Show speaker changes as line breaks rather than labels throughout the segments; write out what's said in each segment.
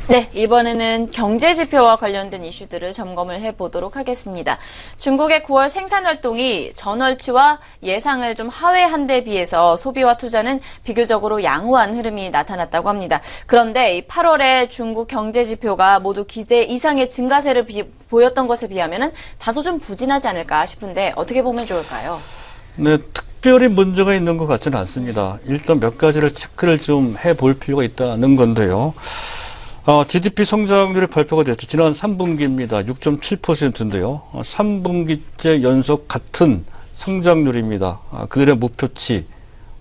네, 이번에는 경제 지표와 관련된 이슈들을 점검을 해보도록 하겠습니다. 중국의 9월 생산 활동이 전월치와 예상을 좀 하회한 데 비해서 소비와 투자는 비교적으로 양호한 흐름이 나타났다고 합니다. 그런데 이 8월에 중국 경제 지표가 모두 기대 이상의 증가세를 보였던 것에 비하면 다소 좀 부진하지 않을까 싶은데 어떻게 보면 좋을까요?
네, 특별히 문제가 있는 것 같지는 않습니다. 일단 몇 가지를 체크를 좀 해볼 필요가 있다는 건데요. GDP 성장률이 발표가 됐죠. 지난 3분기입니다. 6.7%인데요. 3분기째 연속 같은 성장률입니다. 그들의 목표치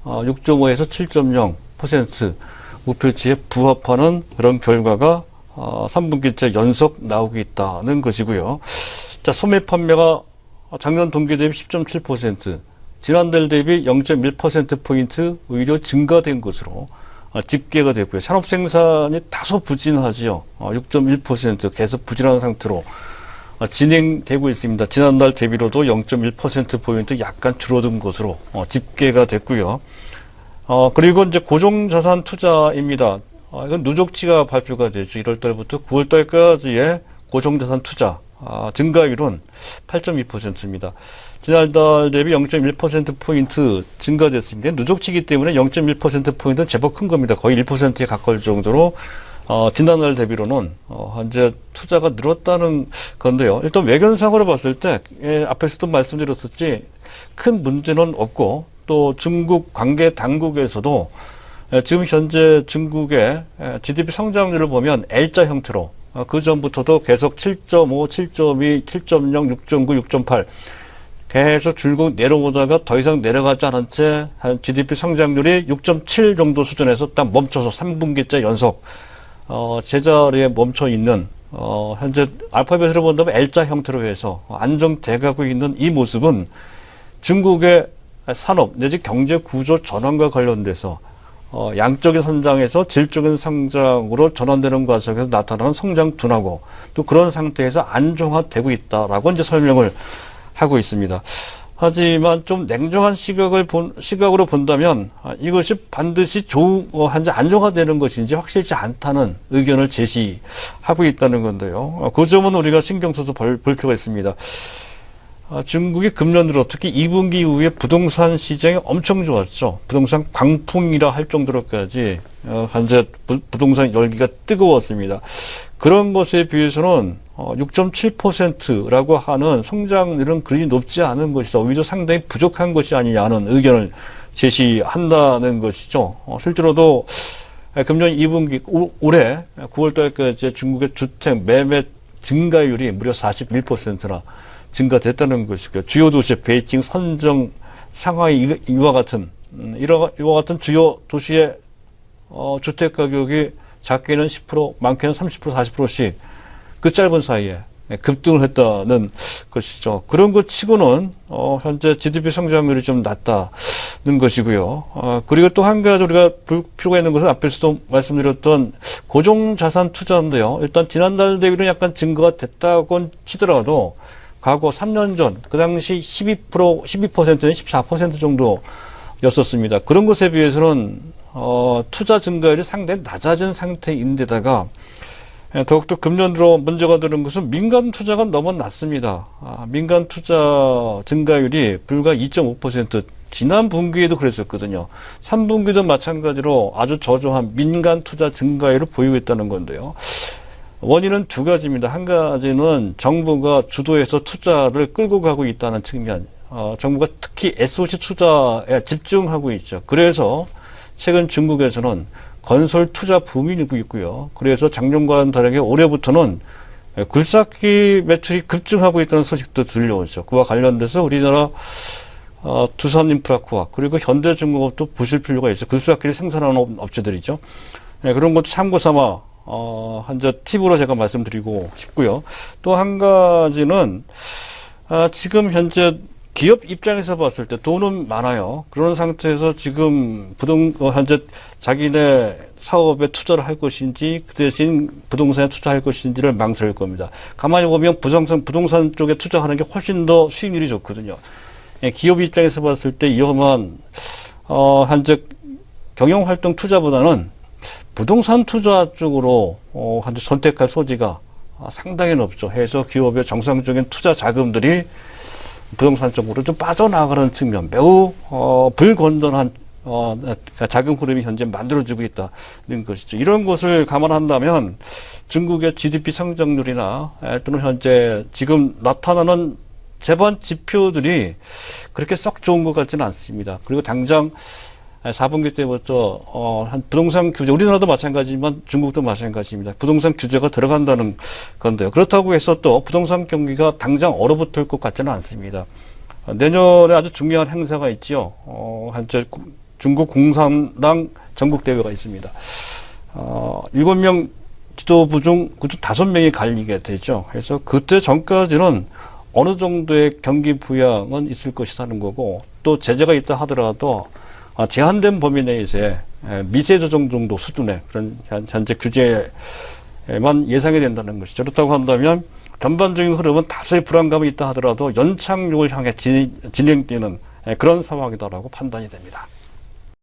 6.5에서 7.0% 목표치에 부합하는 그런 결과가 3분기째 연속 나오고 있다는 것이고요. 자, 소매 판매가 작년 동기 대비 10.7%, 지난달 대비 0.1%포인트 오히려 증가된 것으로 집계가 됐고요. 산업 생산이 다소 부진하지요. 6.1% 계속 부진한 상태로 진행되고 있습니다. 지난달 대비로도 0.1%포인트 약간 줄어든 것으로 집계가 됐고요. 그리고 이제 고정자산 투자입니다. 이건 누적치가 발표가 되죠. 1월 달부터 9월 달까지의 고정자산 투자 증가율은 8.2%입니다. 지난달 대비 0.1%포인트 증가됐습니다. 누적치이기 때문에 0.1%포인트는 제법 큰 겁니다. 거의 1%에 가까울 정도로 지난달 대비로는 현재 투자가 늘었다는 건데요. 일단 외견상으로 봤을 때 앞에서도 말씀드렸었지 큰 문제는 없고 또 중국 관계 당국에서도 지금 현재 중국의 GDP 성장률을 보면 L자 형태로 그 전부터도 계속 7.5, 7.2, 7.0, 6.9, 6.8 계속 줄곧 내려오다가 더 이상 내려가지 않은 채 한 GDP 성장률이 6.7 정도 수준에서 딱 멈춰서 3분기째 연속 제자리에 멈춰 있는 현재 알파벳으로 본다면 L자 형태로 해서 안정돼 가고 있는 이 모습은 중국의 산업 내지 경제 구조 전환과 관련돼서 양적인 성장에서 질적인 성장으로 전환되는 과정에서 나타나는 성장 둔화고 또 그런 상태에서 안정화되고 있다라고 이제 설명을 하고 있습니다. 하지만 좀 냉정한 시각으로 본다면 이것이 반드시 현재 안정화되는 것인지 확실치 않다는 의견을 제시하고 있다는 건데요. 그 점은 우리가 신경 써서 볼 필요가 있습니다. 중국이 금년 들어 특히 2분기 이후에 부동산 시장이 엄청 좋았죠. 부동산 광풍이라 할 정도로까지 현재 부동산 열기가 뜨거웠습니다. 그런 것에 비해서는 6.7%라고 하는 성장률은 그리 높지 않은 것이다. 오히려 상당히 부족한 것이 아니냐는 의견을 제시한다는 것이죠. 실제로도 금년 2분기 올해 9월 달까지 중국의 주택 매매 증가율이 무려 41%나 증가됐다는 것이고요. 주요 도시 베이징, 선정, 상하이 이와 같은 주요 도시의 주택 가격이 작게는 10%, 많게는 30%, 40%씩 그 짧은 사이에 급등을 했다는 것이죠. 그런 것 치고는 현재 GDP 성장률이 좀 낮다는 것이고요. 그리고 또 한 가지 우리가 볼 필요가 있는 것은 앞에서도 말씀드렸던 고정자산 투자인데요. 일단 지난달 대비는 약간 증가가 됐다고 치더라도 과거 3년 전, 그 당시 12%는 14% 정도였었습니다. 그런 것에 비해서는, 투자 증가율이 상당히 낮아진 상태인데다가, 더욱더 금년 들어 문제가 되는 것은 민간 투자가 너무 낮습니다. 민간 투자 증가율이 불과 2.5%, 지난 분기에도 그랬었거든요. 3분기도 마찬가지로 아주 저조한 민간 투자 증가율을 보이고 있다는 건데요. 원인은 두 가지입니다. 한 가지는 정부가 주도해서 투자를 끌고 가고 있다는 측면, 정부가 특히 SOC 투자에 집중하고 있죠. 그래서 최근 중국에서는 건설 투자 붐이 일고 있고요. 그래서 작년과는 다르게 올해부터는 굴삭기 매출이 급증하고 있다는 소식도 들려오죠. 그와 관련돼서 우리나라 두산인프라코아 그리고 현대중공업도 보실 필요가 있어요. 굴삭기를 생산하는 업체들이죠. 그런 것도 참고 삼아 현재 팁으로 제가 말씀드리고 싶고요. 또 한 가지는 지금 현재 기업 입장에서 봤을 때 돈은 많아요. 그런 상태에서 지금 현재 자기네 사업에 투자를 할 것인지 그 대신 부동산에 투자할 것인지를 망설일 겁니다. 가만히 보면 부동산 쪽에 투자하는 게 훨씬 더 수익률이 좋거든요. 기업 입장에서 봤을 때 위험한 현재 경영활동 투자보다는 부동산 투자 쪽으로 한 선택할 소지가 상당히 높죠. 해서 기업의 정상적인 투자 자금들이 부동산 쪽으로 좀 빠져나가는 측면, 매우 불건전한 자금 흐름이 현재 만들어지고 있다는 것이죠. 이런 것을 감안한다면 중국의 GDP 성장률이나 또는 현재 지금 나타나는 재반 지표들이 그렇게 썩 좋은 것 같지는 않습니다. 그리고 당장 4분기 때부터 한 부동산 규제, 우리나라도 마찬가지지만 중국도 마찬가지입니다. 부동산 규제가 들어간다는 건데요. 그렇다고 해서 또 부동산 경기가 당장 얼어붙을 것 같지는 않습니다. 내년에 아주 중요한 행사가 있죠. 현재 중국 공산당 전국대회가 있습니다. 7명 지도부 중 5명이 갈리게 되죠. 그래서 그때 전까지는 어느 정도의 경기 부양은 있을 것이라는 거고, 또 제재가 있다 하더라도 제한된 범위 내에서의 미세 조정 정도 수준의 그런 현재 규제만 예상이 된다는 것이죠. 그렇다고 한다면 전반적인 흐름은 다소의 불안감이 있다 하더라도 연착륙을 향해 진행되는 그런 상황이다라고 판단이 됩니다.